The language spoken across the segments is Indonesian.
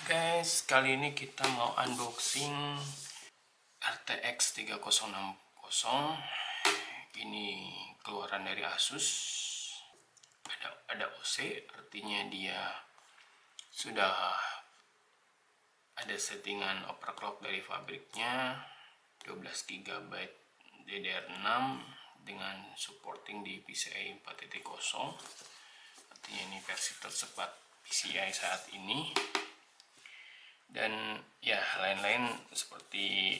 Guys, kali ini kita mau unboxing RTX 3060. Ini keluaran dari Asus. Ada OC, artinya dia sudah ada settingan overclock dari pabriknya, 12 GB DDR6 dengan supporting di PCIe 4.0. Artinya ini versi tercepat PCI saat ini. Dan ya, lain-lain seperti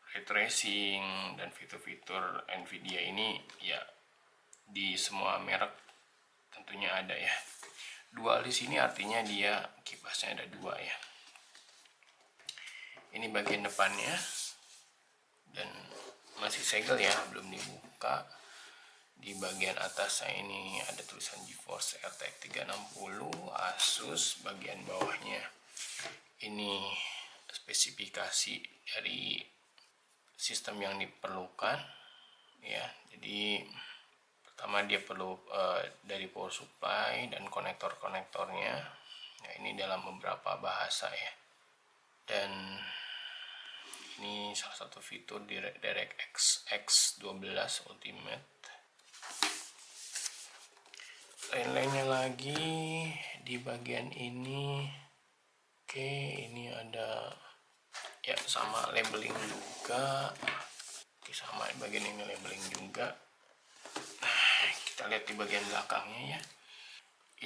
ray tracing dan fitur-fitur Nvidia ini ya di semua merek tentunya ada ya. Dual di sini artinya dia kipasnya ada dua ya. Ini bagian depannya dan masih segel ya, belum dibuka. Di bagian atasnya ini ada tulisan GeForce RTX 360 Asus. Bagian bawahnya ini spesifikasi dari sistem yang diperlukan ya. Jadi pertama dia perlu dari power supply dan konektor-konektornya. Nah, ini dalam beberapa bahasa ya. Dan ini salah satu fitur di DirectX X12 Ultimate. Lain-lainnya lagi di bagian ini. Oke, ini ada ya sama labeling juga. Oke, sama bagian ini labeling juga. Nah, kita lihat di bagian belakangnya ya.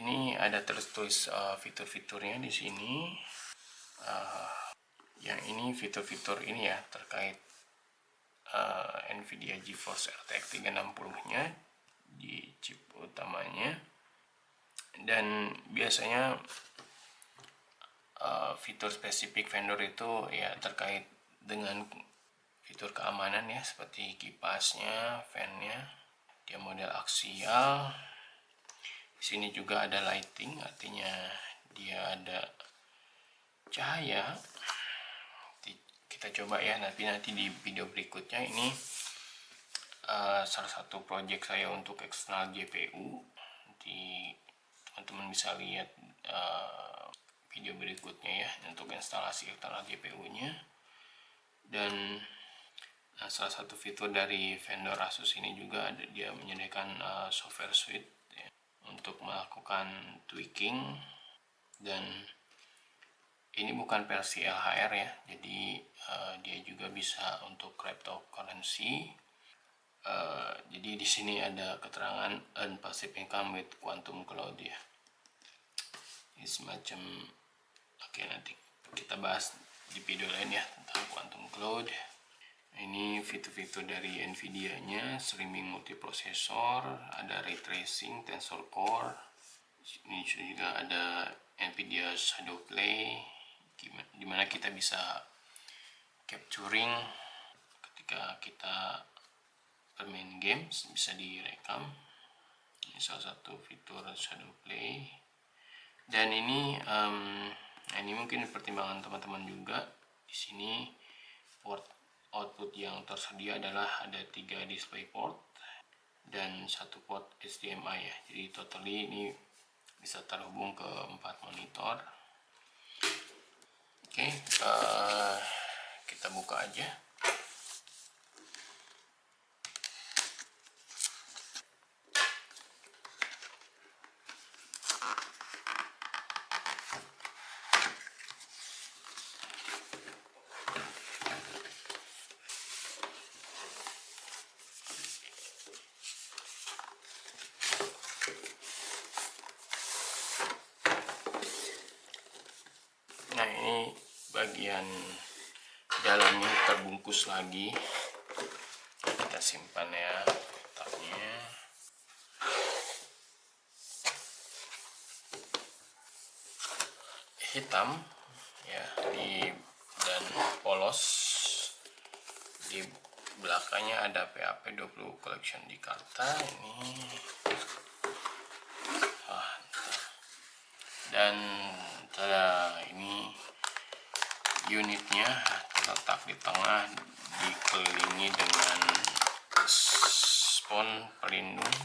Ini ada tertulis fitur-fiturnya di sini. Yang ini fitur-fitur ini ya terkait Nvidia GeForce RTX 360-nya di chip utamanya. Dan biasanya fitur spesifik vendor itu ya terkait dengan fitur keamanan ya, seperti kipasnya, fan-nya, dia model aksial. Di sini juga ada lighting, artinya dia ada cahaya. Kita coba ya nanti di video berikutnya. Ini salah satu project saya untuk eksternal GPU. Nanti teman-teman bisa lihat video berikutnya ya untuk instalasi eksternal GPU-nya. Dan salah satu fitur dari vendor Asus ini juga ada, dia menyediakan software suite ya, untuk melakukan tweaking. Dan ini bukan versi LHR ya, jadi dia juga bisa untuk cryptocurrency. Jadi di sini ada keterangan earn passive income with quantum cloud ya. Ini semacam nanti kita bahas di video lain ya tentang quantum cloud. Ini fitur-fitur dari Nvidia-nya, streaming multiprosesor, ada ray tracing, tensor core. Ini juga ada Nvidia Shadow Play, dimana kita bisa capturing ketika kita bermain games, bisa direkam. Ini salah satu fitur Shadow Play. Dan ini mungkin pertimbangan teman-teman juga. Di sini port output yang tersedia adalah ada 3 display port dan 1 port HDMI ya. Jadi totally ini bisa terhubung ke 4 monitor. Oke, kita buka aja. Nah, ini bagian dalamnya terbungkus lagi. Kita simpan ya kotaknya. Hitam ya, dan polos. Di belakangnya ada PAP20 collection di Jakarta ini. Dan ini unitnya terletak di tengah, dikelilingi dengan spons pelindung.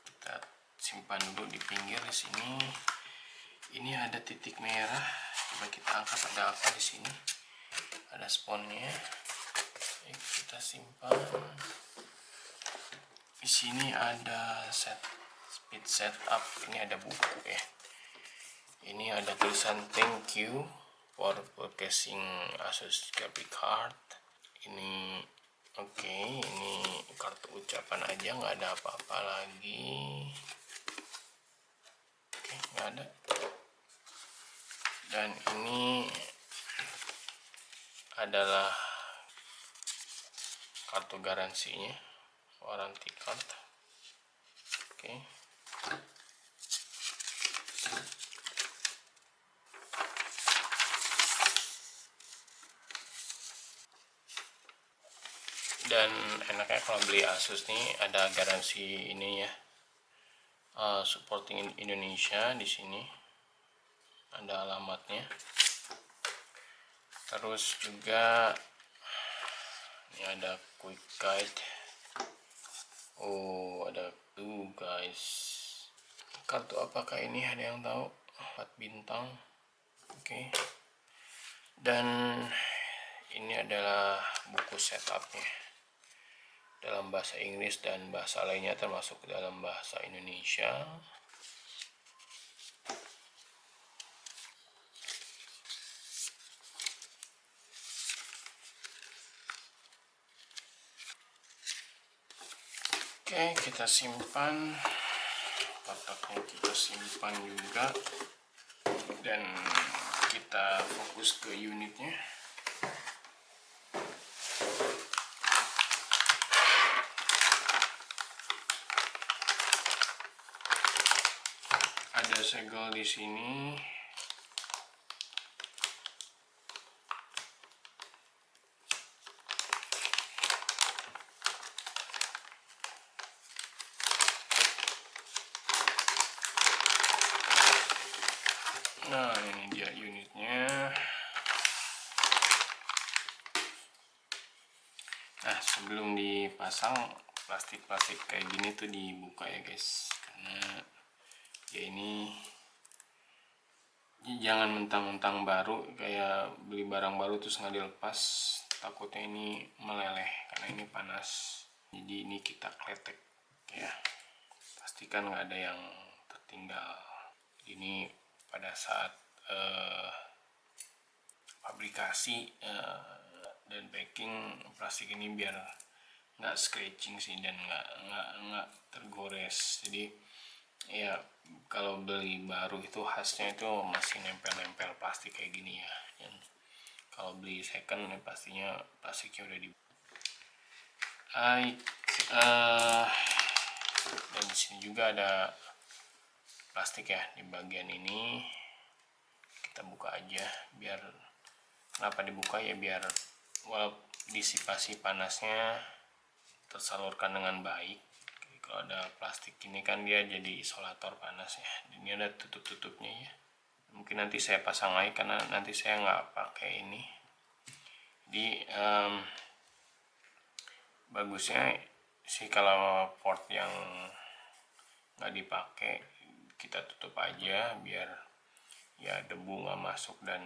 Kita simpan dulu di pinggir di sini. Ini ada titik merah. Coba kita angkat, ada apa di sini? Ada sponnya. Kita simpan. Di sini ada speed setup. Ini ada buku ya. Ini ada tulisan thank you for purchasing Asus graphic card. Ini oke, ini kartu ucapan aja, nggak ada apa-apa lagi. Oke, nggak ada. Dan ini adalah kartu garansinya, warranty card. Oke. Dan enaknya kalau beli Asus nih ada garansi ini ya, supporting Indonesia. Di sini ada alamatnya. Terus juga ini ada quick guide. Oh, ada tuh guys. Kartu apakah ini, ada yang tahu? 4 bintang. Oke. Dan ini adalah buku setupnya dalam bahasa Inggris dan bahasa lainnya, termasuk dalam bahasa Indonesia. Oke, kita simpan. Kotaknya kita simpan juga. Dan kita fokus ke unitnya. Ada segel di sini. Nah, ini dia unitnya. Nah, sebelum dipasang, plastik-plastik kayak gini tuh dibuka ya guys, karena ya ini jangan mentang-mentang baru, kayak beli barang baru terus nggak dilepas, takutnya ini meleleh karena ini panas. Jadi ini kita kletek ya, pastikan nggak ada yang tertinggal. Ini pada saat fabrikasi dan packing plastik ini biar nggak scratching sih, dan nggak tergores. Jadi ya kalau beli baru itu khasnya itu masih nempel-nempel plastik kayak gini ya. Dan kalau beli second ya pastinya plastiknya udah di dan di sini juga ada plastik ya di bagian ini. Kita buka aja, biar kenapa dibuka ya, biar disipasi panasnya tersalurkan dengan baik. Kalau ada plastik ini kan dia jadi isolator panas ya. Ini ada tutup-tutupnya ya. Mungkin nanti saya pasang lagi karena nanti saya nggak pakai ini. Jadi bagusnya sih kalau port yang nggak dipakai kita tutup aja, biar ya debu nggak masuk dan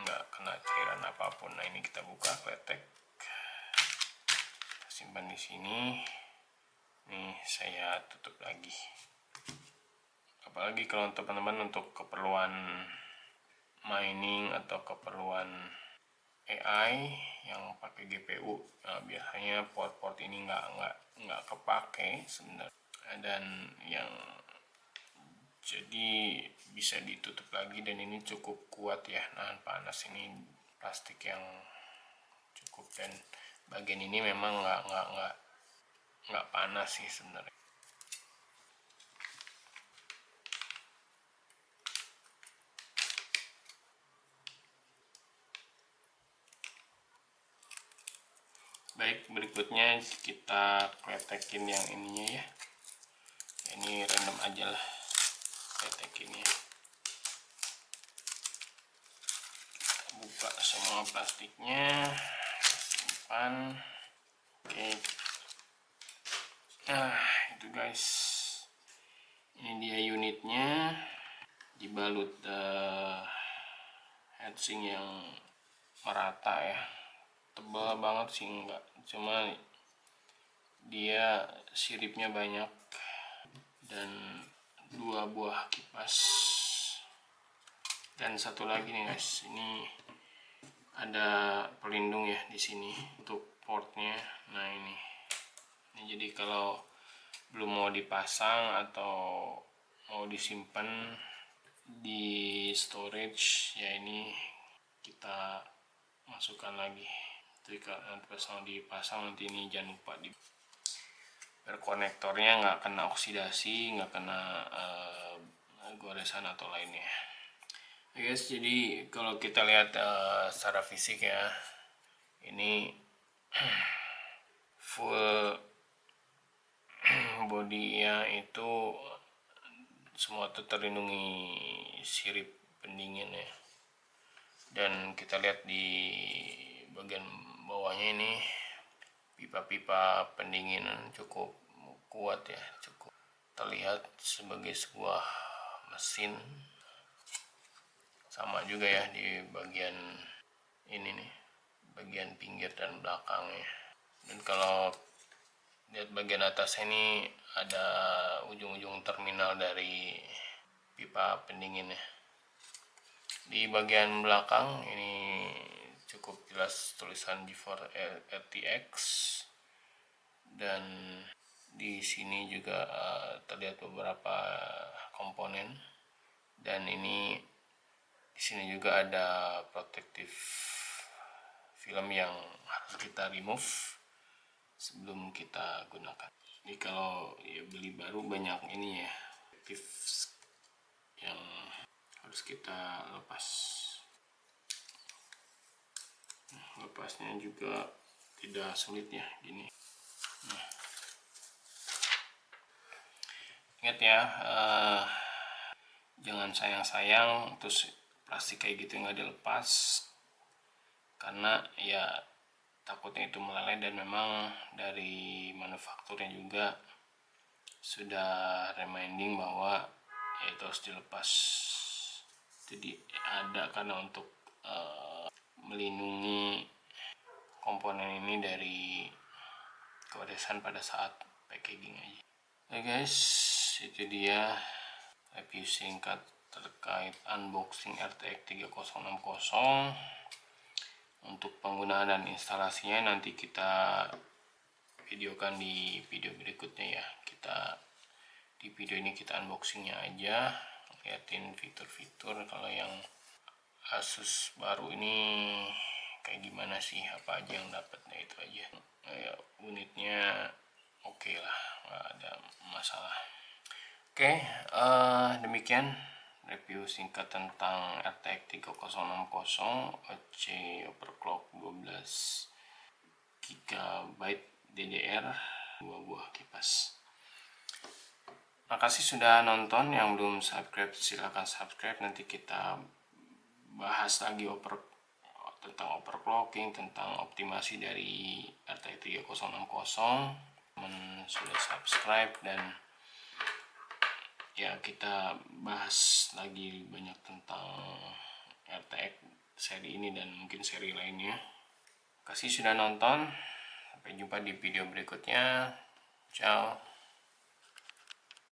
nggak kena cairan apapun. Nah, ini kita buka kletek, simpan di sini. Nih saya tutup lagi. Apalagi kalau untuk teman-teman untuk keperluan mining atau keperluan AI yang pakai GPU, nah, biasanya port-port ini nggak kepake sebenarnya. Dan yang jadi bisa ditutup lagi, dan ini cukup kuat ya, nahan panas. Ini plastik yang cukup, dan bagian ini memang nggak panas sih sebenarnya. Baik, berikutnya kita kletekin yang ininya ya. Ini random aja lah kletekinnya. Kita buka semua plastiknya, simpan. Oke. Nah, itu guys, ini dia unitnya. dibalut heatsink yang merata ya, tebal banget sih enggak, cuma dia siripnya banyak. Dan 2 buah kipas, dan satu lagi nih guys, ini ada pelindung ya di sini untuk portnya. Nah ini jadi kalau belum mau dipasang atau mau disimpan di storage ya, ini kita masukkan lagi. Jadi kalau nanti pas dipasang, nanti ini jangan lupa di biar konektornya nggak kena oksidasi, nggak kena goresan atau lainnya. Guys, jadi kalau kita lihat secara fisik ya, ini full bodinya itu semua tuh terlindungi sirip pendingin ya. Dan kita lihat di bagian bawahnya ini pipa-pipa pendingin cukup kuat ya, cukup terlihat sebagai sebuah mesin. Sama juga ya di bagian ini nih, bagian pinggir dan belakangnya. Dan kalau lihat bagian atas ini ada ujung-ujung terminal dari pipa pendinginnya. Di bagian belakang ini cukup jelas tulisan GeForce RTX, dan di sini juga terlihat beberapa komponen, dan ini di sini juga ada protective film yang harus kita remove sebelum kita gunakan. Jadi kalau ya beli baru banyak ini ya, tips yang harus kita lepas. Lepasnya juga tidak sulit ya, gini. Nah, ingat ya, jangan sayang-sayang terus plastik kayak gitu nggak dilepas, karena ya takutnya itu meleleh. Dan memang dari manufakturnya juga sudah reminding bahwa ya itu harus dilepas. Jadi ada karena untuk melindungi komponen ini dari goresan pada saat packaging aja. Oke guys, itu dia review singkat terkait unboxing RTX 3060. Untuk penggunaan dan instalasinya nanti kita videokan di video berikutnya ya. Di video ini kita unboxingnya aja, liatin fitur-fitur kalau yang Asus baru ini kayak gimana sih, apa aja yang dapatnya, itu aja ya. Unitnya oke lah, nggak ada masalah. Oke, demikian review singkat tentang RTX 3060 OC overclock 12 GB DDR 2 buah kipas. Makasih sudah nonton. Yang belum subscribe silahkan subscribe. Nanti kita bahas lagi tentang overclocking, tentang optimasi dari RTX 3060. Teman sudah subscribe, dan ya kita bahas lagi banyak tentang RTX seri ini dan mungkin seri lainnya. Kasih sudah nonton, sampai jumpa di video berikutnya. Ciao.